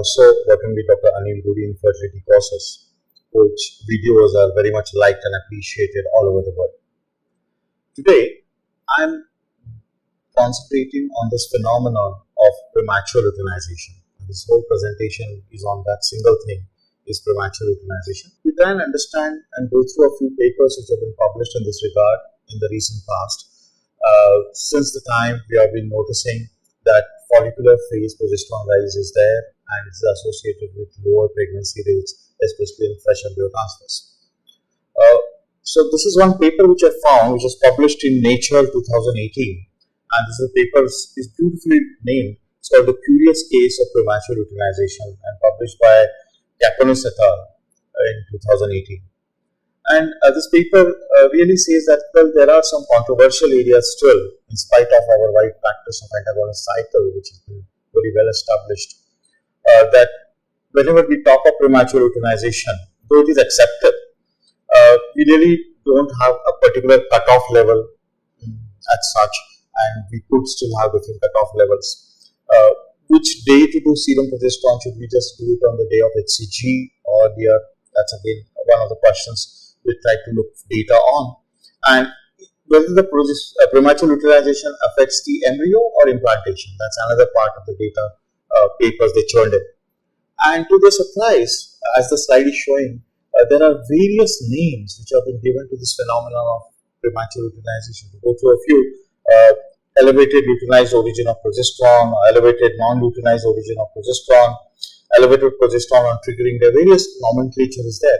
also working with Dr. Anil Gudi in fertility courses, which videos are very much liked and appreciated all over the world. Today, I'm concentrating on this phenomenon of premature luteinization. This whole presentation is on that single thing, is premature luteinization. We try and understand and go through a few papers which have been published in this regard in the recent past. Since the time we have been noticing that follicular phase progesterone rise is there and is associated with lower pregnancy rates, especially in fresh embryo transfers. So this is one paper which I found, which was published in Nature 2018, and this is a paper is beautifully named. It's called The Curious Case of Premature Luteinization and published by Agonist et al. In 2018. And this paper really says that, well, there are some controversial areas still, in spite of our wide practice of antagonist cycle, which has been very well established, that whenever we talk of premature luteinization, though it is accepted, we really don't have a particular cutoff level as such, and we could still have different cutoff levels. Which day to do serum progesterone? Should we just do it on the day of HCG or dear? That's again one of the questions we try to look data on. And whether the premature luteinization affects the embryo or implantation, that's another part of the data papers they churned in. And to their surprise, as the slide is showing, there are various names which have been given to this phenomenon of premature luteinization. To go through a few, elevated luteinized origin of progesterone, elevated non-luteinized origin of progesterone, elevated progesterone on triggering, the various nomenclature is there.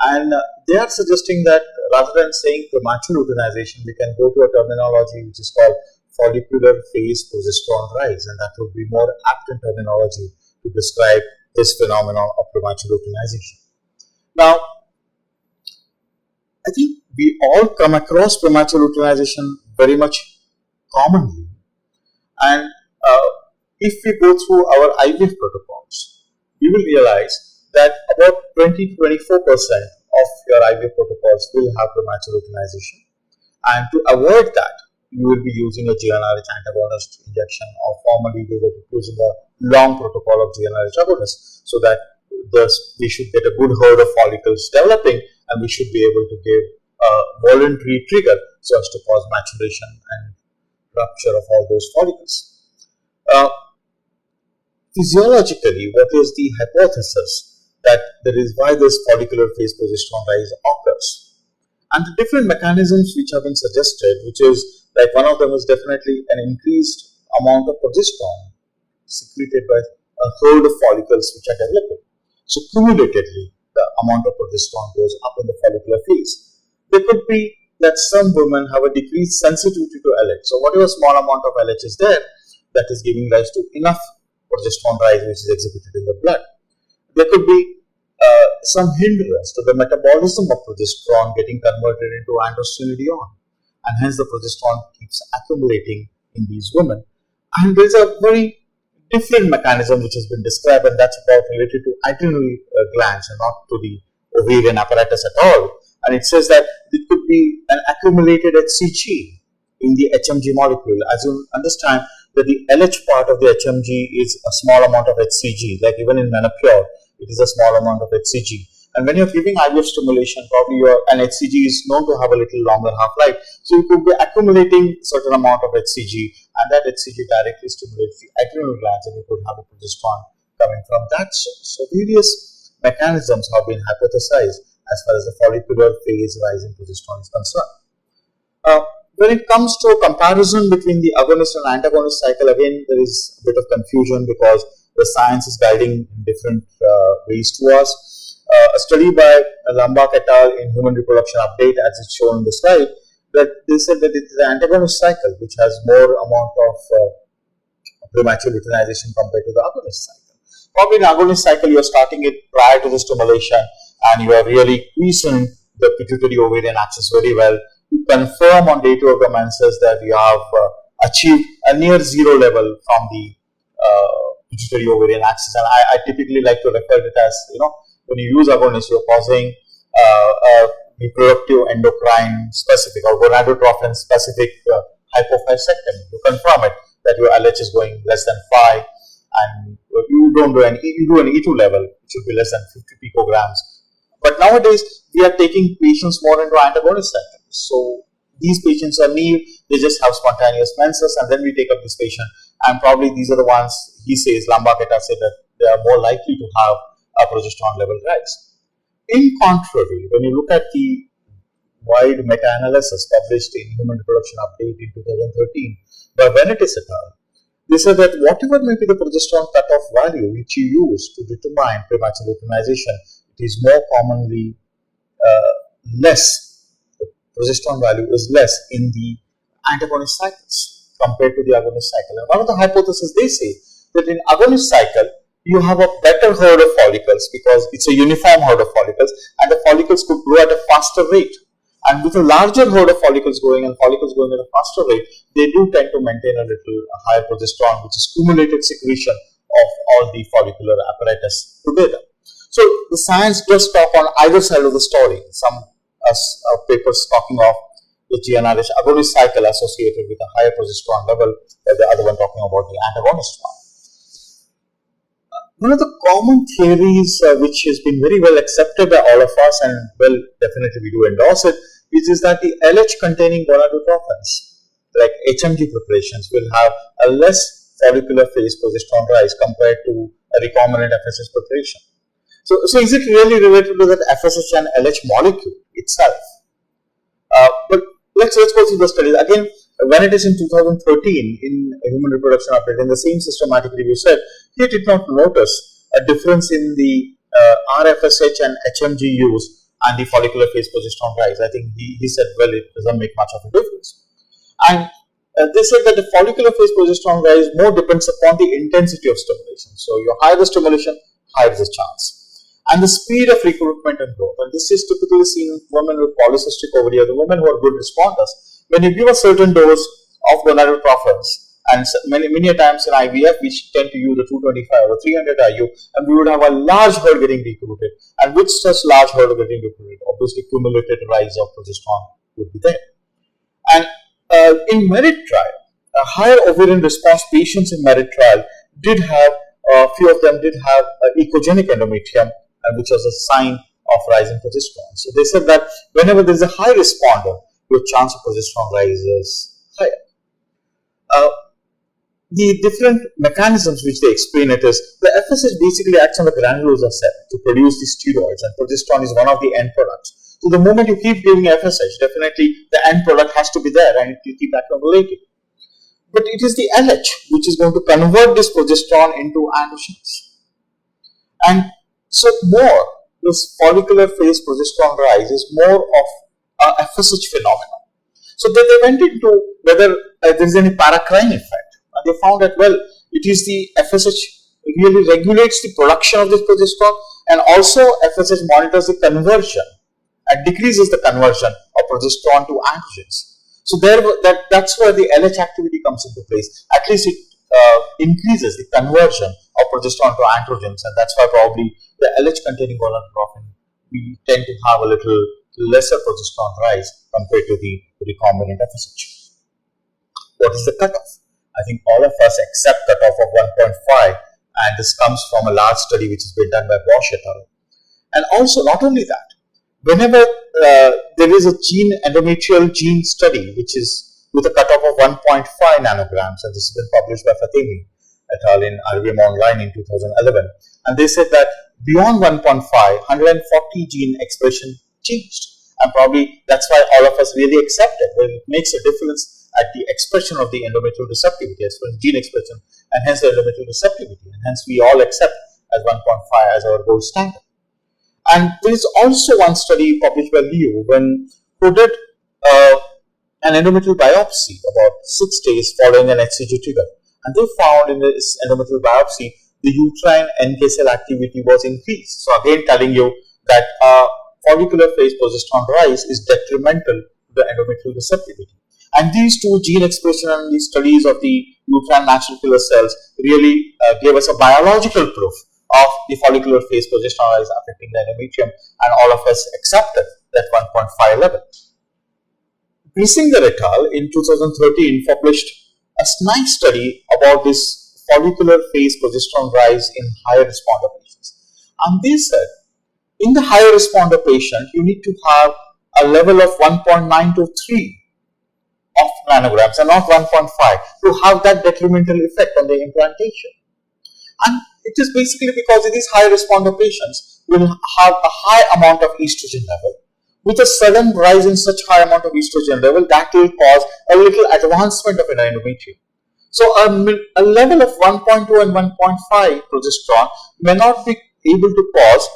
And they are suggesting that rather than saying premature luteinization, we can go to a terminology which is called follicular phase progesterone rise, and that would be more apt in terminology to describe this phenomenon of premature luteinization. Now, I think we all come across premature luteinization very much commonly, and if we go through our IVF protocols, we will realize that about 20 to 24% of your IVF protocols will have premature luteinization, and to avoid that, you will be using a GnRH antagonist injection, or formally we will be using a long protocol of GnRH agonist, so that we should get a good herd of follicles developing, and we should be able to give a voluntary trigger so as to cause maturation and rupture of all those follicles. Physiologically, what is the hypothesis that there is why this follicular phase progesterone rise occurs? And the different mechanisms which have been suggested, which is like one of them is definitely an increased amount of progesterone secreted by a herd of follicles which are developing. So cumulatively, the amount of progesterone goes up in the follicular phase. There could be that some women have a decreased sensitivity to LH. So whatever small amount of LH is there, that is giving rise to enough progesterone rise which is exhibited in the blood. There could be some hindrance to the metabolism of progesterone getting converted into androstenedione, and hence the progesterone keeps accumulating in these women. And there is a very different mechanism which has been described, and that's about related to adrenal glands and not to the ovarian apparatus at all. And it says that it could be an accumulated HCG in the HMG molecule. As you understand that the LH part of the HMG is a small amount of HCG, like even in Premature, it is a small amount of HCG. And when you're giving IVF stimulation, probably an HCG is known to have a little longer half-life. So you could be accumulating certain amount of HCG, and that HCG directly stimulates the adrenal glands, and you could have a progesterone coming from that source. So various mechanisms have been hypothesized as far as the follicular phase rise in progesterone is concerned. When it comes to a comparison between the agonist and antagonist cycle, again there is a bit of confusion because the science is guiding in different ways to us. A study by Lambach et al. In Human Reproduction Update, as it's shown in the slide, that they said that it is the antagonist cycle which has more amount of premature luteinization compared to the agonist cycle. Probably in the agonist cycle, you are starting it prior to the stimulation, and you are really increasing the pituitary ovarian axis very well. You confirm on day 2 of the menses that you have achieved a near zero level from the pituitary ovarian axis, and I typically like to refer it as, when you use agonist, you are causing reproductive endocrine specific or gonadotrophin specific hypophyseectomy. You confirm it that your LH is going less than 5, and you do an E2 level, which should be less than 50 picograms. But nowadays, we are taking patients more into antagonist cycles. So these patients are naive, they just have spontaneous menses, and then we take up this patient, and probably these are the ones, he says, Lambaketa said that they are more likely to have a progesterone level rise. In contrary, when you look at the wide meta-analysis published in Human Reproduction Update in 2013 by Venetis et al., they said that whatever may be the progesterone cutoff value which you use to determine premature luteinization, it is more commonly less. The progesterone value is less in the antagonist cycles compared to the agonist cycle. And one of the hypotheses they say that in agonist cycle, you have a better herd of follicles because it's a uniform herd of follicles, and the follicles could grow at a faster rate. And with a larger herd of follicles growing and follicles growing at a faster rate, they do tend to maintain a little higher progesterone, which is cumulative secretion of all the follicular apparatus together. So the science does talk on either side of the story. Some papers talking of the GnRH agonist cycle associated with a higher progesterone level, while the other one talking about the antagonist one. One of the common theories which has been very well accepted by all of us, and well, definitely we do endorse it, is that the LH containing gonadotrophins like HMG preparations will have a less follicular phase progesterone rise compared to a recombinant FSH preparation. So is it really related to that FSH and LH molecule itself? But let's go through the studies. Again, when it is in 2013 in Human Reproduction Update, in the same systematic review said, he did not notice a difference in the RFSH and HMG use and the follicular phase progesterone rise. I think he said, well, it doesn't make much of a difference. And they said that the follicular phase progesterone rise more depends upon the intensity of stimulation. So, your higher the stimulation, higher is the chance. And the speed of recruitment and growth. And this is typically seen in women with polycystic ovary, the women who are good responders. When you give a certain dose of gonadotrophins, and many times in IVF, we tend to use a 225 or 300 IU, and we would have a large herd getting recruited. And with such large herd getting recruited, obviously cumulative rise of progesterone would be there. And in MERIT trial, a higher ovarian response patients in MERIT trial did have, a few of them did have echogenic endometrium, which was a sign of rising progesterone. So they said that whenever there is a high responder, your chance of progesterone rise is higher. The different mechanisms which they explain it is, the FSH basically acts on the granulosa cell to produce the steroids, and progesterone is one of the end products. So the moment you keep giving FSH, definitely the end product has to be there and it will keep accumulating. But it is the LH which is going to convert this progesterone into androgens. And so this follicular phase progesterone rise is more of a FSH phenomenon. So they went into whether there is any paracrine effect. And they found that, well, it is the FSH really regulates the production of this progesterone, and also FSH monitors the conversion and decreases the conversion of progesterone to androgens. So that's where the LH activity comes into place. At least it increases the conversion of progesterone to androgens, and that's why probably the LH containing gonadotrophin, we tend to have a little lesser progesterone rise compared to the recombinant FSH. What is the cutoff? I think all of us accept cutoff of 1.5, and this comes from a large study which has been done by Bosch et al. And also, not only that, whenever there is a endometrial gene study which is with a cutoff of 1.5 nanograms, and this has been published by Fatemi et al. In IVM Online in 2011, and they said that beyond 1.5, 140 gene expression changed, and probably that's why all of us really accept it. Well, it makes a difference at the expression of the endometrial receptivity, gene expression, and hence the endometrial receptivity, and hence we all accept as 1.5 as our gold standard. And there is also one study published by Liu who did an endometrial biopsy about 6 days following an HCG trigger, and they found in this endometrial biopsy the uterine NK cell activity was increased. So again, telling you that follicular phase progesterone rise is detrimental to the endometrial receptivity. And these two, gene expression and the studies of the uterine natural killer cells, really gave us a biological proof of the follicular phase progesterone rise affecting the endometrium, and all of us accepted that 1.5 level. Griesinger et al. In 2013 published a nice study about this follicular phase progesterone rise in higher responder patients. And they said, in the higher responder patient, you need to have a level of 1.9 to 3 of nanograms and not 1.5 to have that detrimental effect on the implantation. And it is basically because these high responder patients will have a high amount of estrogen level. With a sudden rise in such high amount of estrogen level, that will cause a little advancement of an endometrium. So a level of 1.2 and 1.5 progesterone may not be able to cause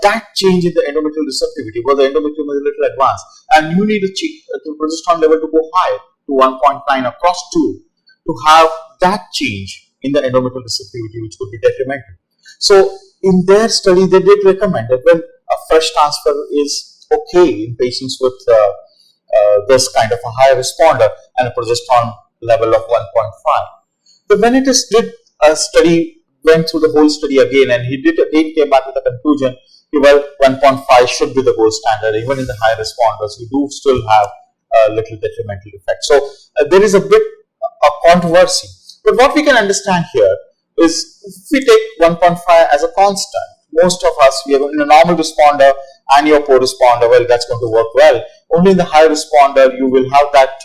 that change in the endometrial receptivity, where the endometrium is a little advanced, and you need a progesterone level to go high to 1.9 across 2 to have that change in the endometrial receptivity, which could be detrimental. So in their study, they did recommend that when a fresh transfer is okay in patients with this kind of a high responder and a progesterone level of 1.5. The Benitez did a study, went through the whole study again, and he came back with a conclusion, well, 1.5 should be the gold standard. Even in the high responders, you do still have a little detrimental effect. So there is a bit of controversy. But what we can understand here is, if we take 1.5 as a constant, most of us, we are in a normal responder and your poor responder, well, that's going to work well. Only in the high responder, you will have that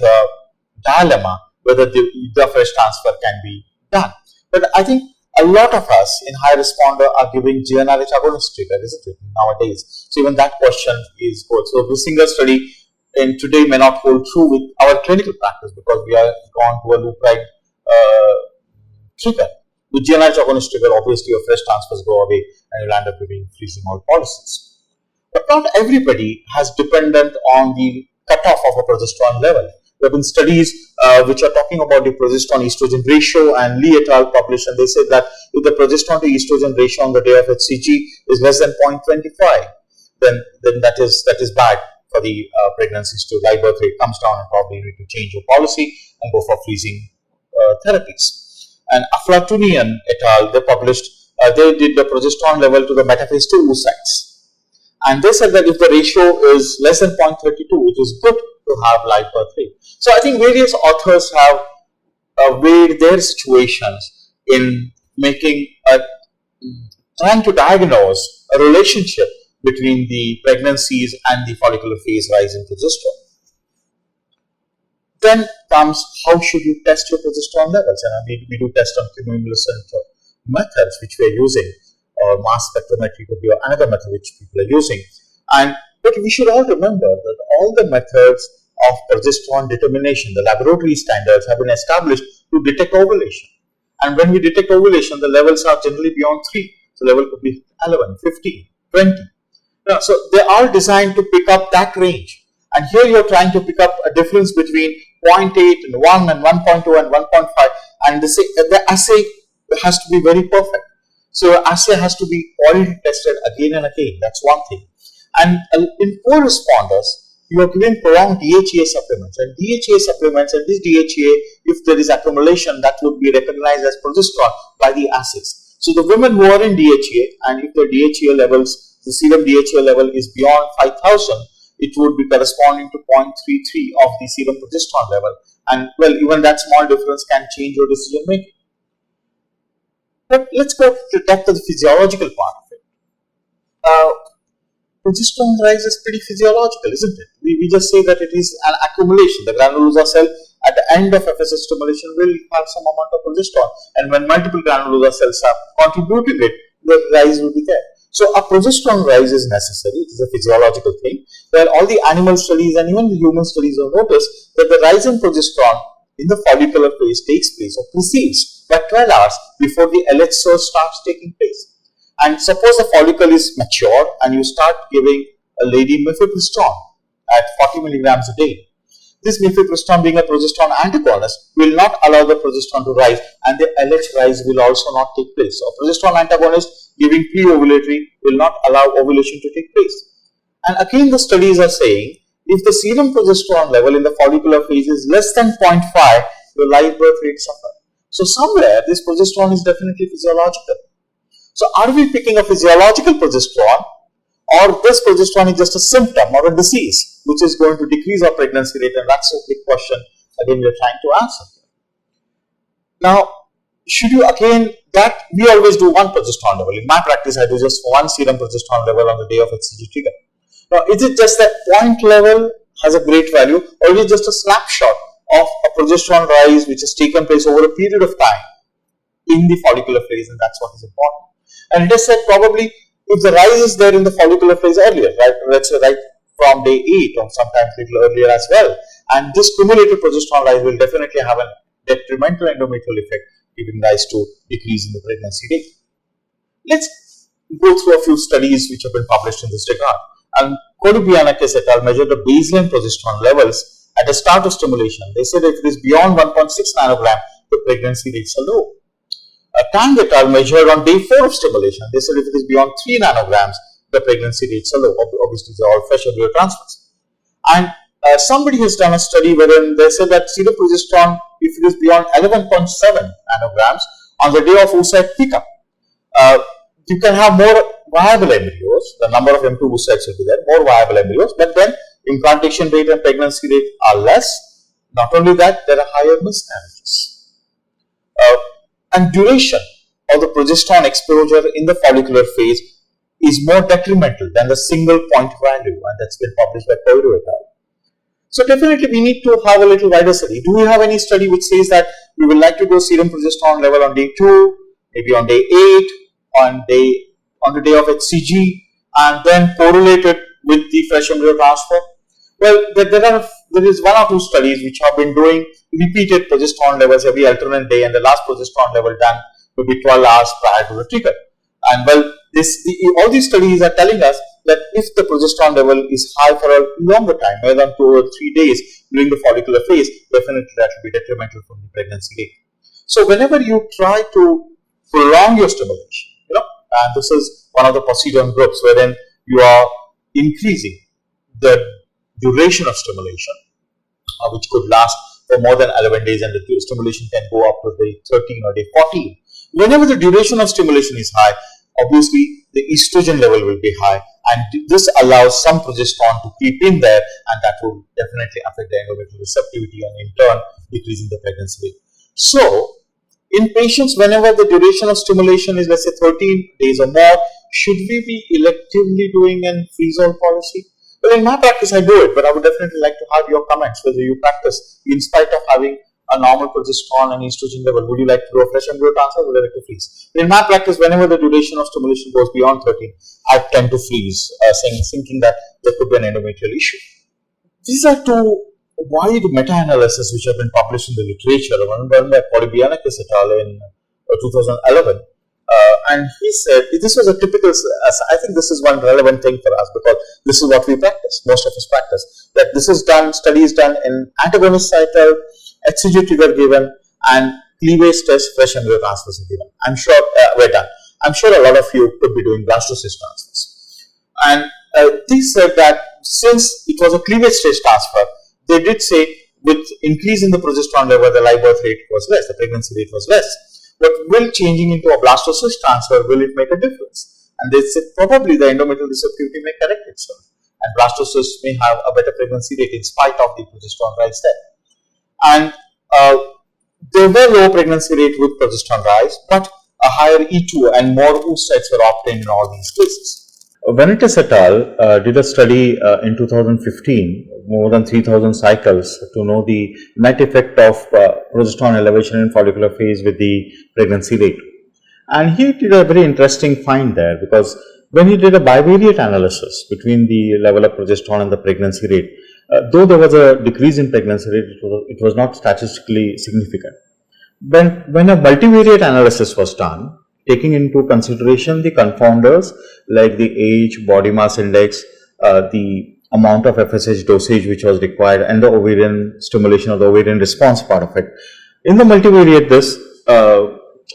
dilemma whether the fresh transfer can be done. But I think a lot of us in high responder are giving GnRH agonist trigger, isn't it, nowadays? So even that question is good. So the single study in today may not hold true with our clinical practice because we are gone to a luteinization trigger. With GnRH agonist trigger, obviously your fresh transfers go away and you'll end up giving freezing all policies. But not everybody has dependent on the cutoff of a progesterone level. There have been studies which are talking about the progesterone estrogen ratio, and Lee et al. Published, and they said that if the progesterone to estrogen ratio on the day of HCG is less than 0.25, then that is bad for the pregnancies too. Live birth rate comes down and probably you need to change your policy and go for freezing therapies. And Aflatunian et al. They published, they did the progesterone level to the metaphase 2 oocytes. And they said that if the ratio is less than 0.32, it is good to have live birth rate. So I think various authors have weighed their situations in trying to diagnose a relationship between the pregnancies and the follicular phase rise in progesterone. Then comes, how should you test your progesterone levels? And we do test on cumulative methods which we are using, or mass spectrometry could be another method which people are using. But we should all remember that all the methods of progesterone determination, the laboratory standards, have been established to detect ovulation. And when we detect ovulation, the levels are generally beyond 3. So level could be 11, 15, 20. Now, so they are designed to pick up that range. And here you are trying to pick up a difference between 0.8 and 1 and 1.2 and 1.5. And the assay has to be very perfect. So your assay has to be quality tested again and again. That's one thing. And in poor responders, you are giving prolonged DHEA supplements. And DHEA supplements, and this DHEA, if there is accumulation, that would be recognized as progesterone by the assays. So the women who are in DHEA, and if their DHEA levels, the serum DHEA level is beyond 5,000, it would be corresponding to 0.33 of the serum progesterone level. And well, even that small difference can change your decision making. But let's go to the depth of the physiological part of it. Progesterone rise is pretty physiological, isn't it? We just say that it is an accumulation. The granulosa cell at the end of FSH stimulation will have some amount of progesterone, and when multiple granulosa cells are contributing it, the rise will be there. So a progesterone rise is necessary. It is a physiological thing. Where all the animal studies and even the human studies have noticed that the rise in progesterone in the follicular phase takes place or precedes by 12 hours before the LH source starts taking place. And suppose the follicle is mature and you start giving a lady mifepristone at 40 milligrams a day. This mifepristone, being a progesterone antagonist, will not allow the progesterone to rise, and the LH rise will also not take place. So progesterone antagonist giving pre-ovulatory will not allow ovulation to take place. And again, the studies are saying if the serum progesterone level in the follicular phase is less than 0.5, your live birth rate suffers. So somewhere this progesterone is definitely physiological. So are we picking a physiological progesterone, or this progesterone is just a symptom or a disease which is going to decrease our pregnancy rate? And that's a big question again we are trying to answer. Now, should you again, that we always do one progesterone level. In my practice, I do just one serum progesterone level on the day of HCG trigger. Now, is it just that point level has a great value, or is it just a snapshot of a progesterone rise which has taken place over a period of time in the follicular phase, and that's what is important. And it is said probably if the rise is there in the follicular phase earlier, right, let's say right from day 8 or sometimes little earlier as well, and this cumulative progesterone rise will definitely have a detrimental endometrial effect, giving rise to decrease in the pregnancy rate. Let's go through a few studies which have been published in this regard. And Kodibianakis et al. Measured the baseline progesterone levels at the start of stimulation. They said if it is beyond 1.6 nanogram, the pregnancy rates are low. Tang et al. Measured on day 4 of stimulation. They said if it is beyond 3 nanograms, the pregnancy rates are low. Obviously, these are all fresh embryo transfers. And somebody has done a study wherein they said that serum progesterone, if it is beyond 11.7 nanograms on the day of oocyte pickup, you can have more viable embryos. The number of M2 oocytes will be there, more viable embryos, but then implantation rate and pregnancy rate are less. Not only that, there are higher miscarriages. And duration of the progesterone exposure in the follicular phase is more detrimental than the single point value, and that's been published by Koiru et al. So definitely we need to have a little wider study. Do we have any study which says that we would like to go serum progesterone level on day 2, maybe on day 8, on the day of HCG, and then correlate it with the fresh embryo transfer? Well, there is 1 or 2 studies which have been doing repeated progesterone levels every alternate day, and the last progesterone level done will be 12 hours prior to the trigger. And well, all these studies are telling us that if the progesterone level is high for a longer time, more than 2 or 3 days during the follicular phase, definitely that will be detrimental for the pregnancy rate. So whenever you try to prolong your stimulation, and this is one of the Poseidon groups wherein you are increasing the duration of stimulation, which could last for more than 11 days, and the stimulation can go up to day 13 or day 14. Whenever the duration of stimulation is high, obviously the estrogen level will be high, and this allows some progesterone to creep in there, and that will definitely affect the endometrial receptivity and in turn decreasing the pregnancy rate. So, in patients, whenever the duration of stimulation is, let's say, 13 days or more, should we be electively doing a freeze-all policy? Well, in my practice, I do it, but I would definitely like to have your comments whether you practice in spite of having a normal progesterone and estrogen level. Would you like to do a fresh embryo transfer, or would you like to freeze? In my practice, whenever the duration of stimulation goes beyond 13, I tend to freeze, thinking that there could be an endometrial issue. These are 2 wide meta-analysis which have been published in the literature, one done by Kodibianakis et al. In 2011, and he said this was a typical, I think this is one relevant thing for us because this is what we practice, most of us practice, that this is done, studies done in antagonist cycle, HCG trigger given, and cleavage test fresh embryo transfers are given. I'm sure we're done. I'm sure a lot of you could be doing blastocyst transfers. And they said that since it was a cleavage stage transfer, they did say with increase in the progesterone level, the live birth rate was less, the pregnancy rate was less. But will changing into a blastocyst transfer, will it make a difference? And they said probably the endometrial receptivity may correct itself, and blastocysts may have a better pregnancy rate in spite of the progesterone rise there. And there were low pregnancy rate with progesterone rise, but a higher E2 and more oocytes were obtained in all these cases. Vanitas et al. Did a study in 2015, more than 3,000 cycles, to know the net effect of progesterone elevation in follicular phase with the pregnancy rate. And he did a very interesting find there, because when he did a bivariate analysis between the level of progesterone and the pregnancy rate, though there was a decrease in pregnancy rate, it was not statistically significant. When a multivariate analysis was done, taking into consideration the confounders like the age, body mass index, the amount of FSH dosage which was required, and the ovarian stimulation or the ovarian response part of it. In the multivariate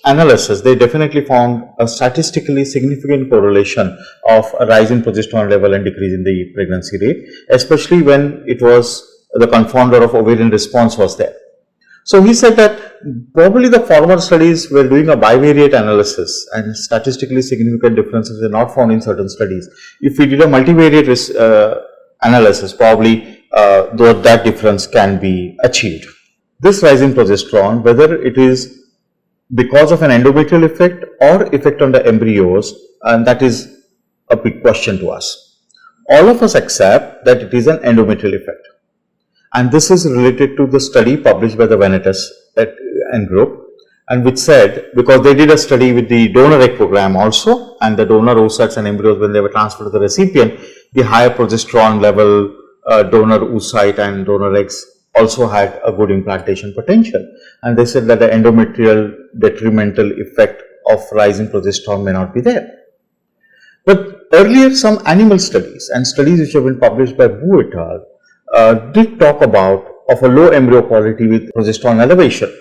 analysis, they definitely found a statistically significant correlation of a rise in progesterone level and decrease in the pregnancy rate, especially when it was the confounder of ovarian response was there. So he said that probably the former studies were doing a bivariate analysis and statistically significant differences are not found in certain studies. If we did a multivariate analysis, probably that difference can be achieved. This rise in progesterone, whether it is because of an endometrial effect or effect on the embryos, and that is a big question to us. All of us accept that it is an endometrial effect, and this is related to the study published by the Venetus and group, and which said, because they did a study with the donor egg program also, and the donor oocytes and embryos, when they were transferred to the recipient, the higher progesterone level donor oocyte and donor eggs also had a good implantation potential, and they said that the endometrial detrimental effect of rising progesterone may not be there. But earlier, some animal studies and studies which have been published by Wu et al. Did talk about of a low embryo quality with progesterone elevation,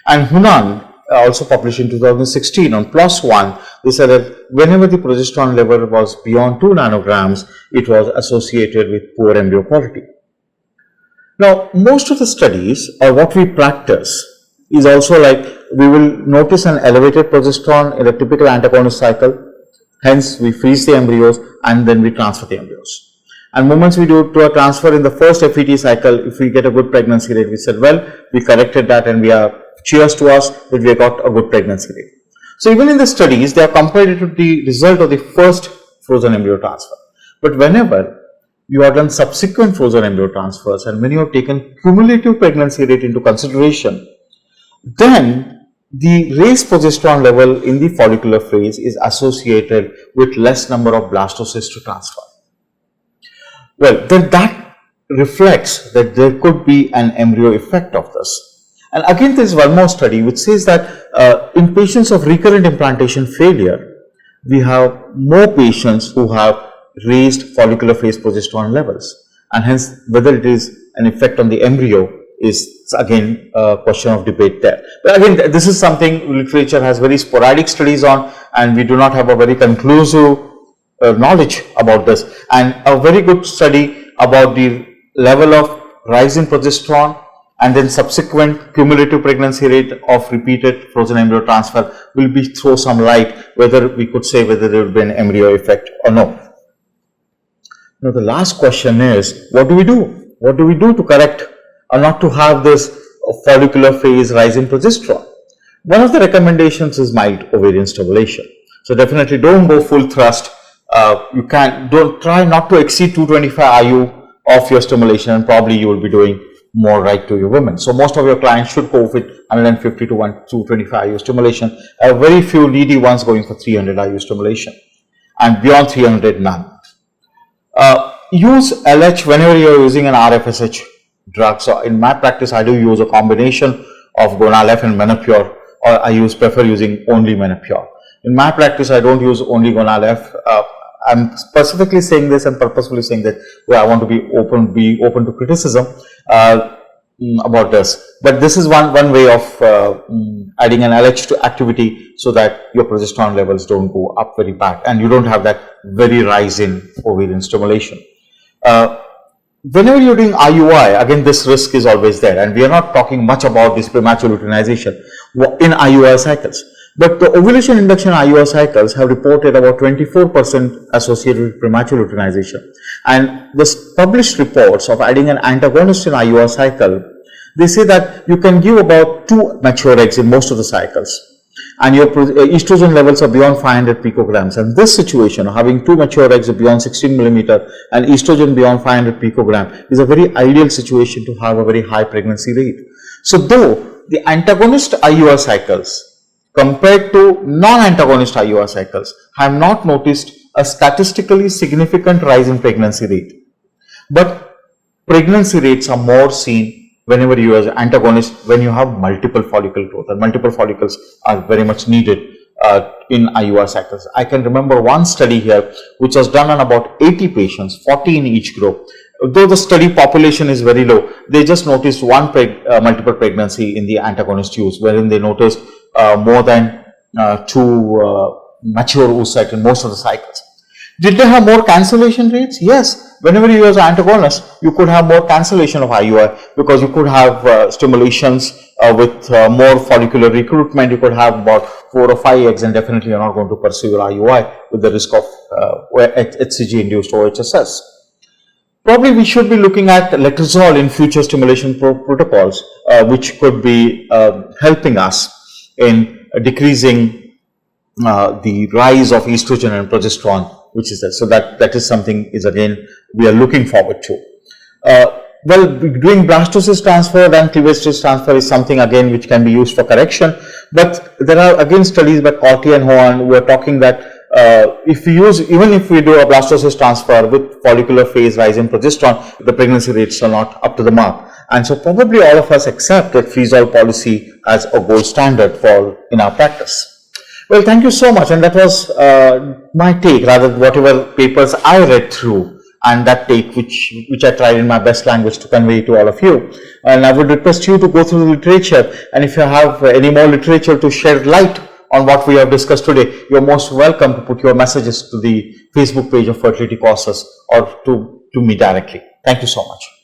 and Hunan also published in 2016 on PLOS-1, they said that whenever the progesterone level was beyond 2 nanograms, it was associated with poor embryo quality. Now, most of the studies, or what we practice, is also like we will notice an elevated progesterone in a typical antagonist cycle. Hence, we freeze the embryos and then we transfer the embryos. And moments we do to a transfer in the first FET cycle, if we get a good pregnancy rate, we said, well, we corrected that and we are cheers to us that we got a good pregnancy rate. So even in the studies, they are compared to the result of the first frozen embryo transfer. But whenever you have done subsequent frozen embryo transfers and when you have taken cumulative pregnancy rate into consideration, then the raised progesterone level in the follicular phase is associated with less number of blastocysts to transfer. Well, then that reflects that there could be an embryo effect of this. And again, there is one more study which says that in patients of recurrent implantation failure, we have more patients who have raised follicular phase progesterone levels, and hence whether it is an effect on the embryo is again a question of debate there. But again, this is something literature has very sporadic studies on, and we do not have a very conclusive knowledge about this. And a very good study about the level of rise in progesterone and then subsequent cumulative pregnancy rate of repeated frozen embryo transfer will be throw some light whether we could say whether there will be an embryo effect or no. Now the last question is, what do we do? What do we do to correct or not to have this follicular phase rise in progesterone? One of the recommendations is mild ovarian stimulation. So definitely don't go full thrust. Don't try not to exceed 225 IU of your stimulation, and probably you will be doing more right to your women. So most of your clients should go with 150 to 225 IU stimulation. Very few needy ones going for 300 IU stimulation, and beyond 300 none. Use LH whenever you are using an RFSH drug. So in my practice, I do use a combination of Gonal-F and Menopure, or I prefer using only Menopure. In my practice, I don't use only Gonal-F. I'm specifically saying this and purposefully saying that I want to be open to criticism about this. But this is one way of adding an LH to activity so that your progesterone levels don't go up very bad and you don't have that very rise in ovarian stimulation. Whenever you're doing IUI, again this risk is always there, and we are not talking much about this premature luteinization in IUI cycles. But the ovulation induction IUI cycles have reported about 24% associated with premature luteinization. And the published reports of adding an antagonist in IUI cycle, they say that you can give about 2 mature eggs in most of the cycles, and your estrogen levels are beyond 500 picograms. And this situation of having 2 mature eggs beyond 16 millimeter and estrogen beyond 500 picogram is a very ideal situation to have a very high pregnancy rate. So though the antagonist IUI cycles compared to non-antagonist IUI cycles, I have not noticed a statistically significant rise in pregnancy rate. But pregnancy rates are more seen whenever you use antagonist when you have multiple follicle growth, and multiple follicles are very much needed in IUI cycles. I can remember one study here which was done on about 80 patients, 40 in each group. Though the study population is very low, they just noticed one multiple pregnancy in the antagonist use, wherein they noticed more than 2 mature oocytes in most of the cycles. Did they have more cancellation rates? Yes. Whenever you use antagonist, you could have more cancellation of IUI because you could have stimulations with more follicular recruitment. You could have about 4 or 5 eggs, and definitely you're not going to pursue your IUI with the risk of HCG-induced OHSS. Probably we should be looking at letrozole in future stimulation protocols, which could be helping us in decreasing the rise of estrogen and progesterone, which is there. So that is something is again we are looking forward to. Well, doing blastocyst transfer and cleavage transfer is something again which can be used for correction, but there are again studies by Corti and Hoan who are talking that even if we do a blastocyst transfer with follicular phase rise in progesterone, the pregnancy rates are not up to the mark. And so probably all of us accept that freeze-all policy as a gold standard in our practice. Well, thank you so much, and that was my take, rather whatever papers I read through, and that take which I tried in my best language to convey to all of you. And I would request you to go through the literature, and if you have any more literature to shed light on what we have discussed today, you're most welcome to put your messages to the Facebook page of Fertility Courses or to me directly. Thank you so much.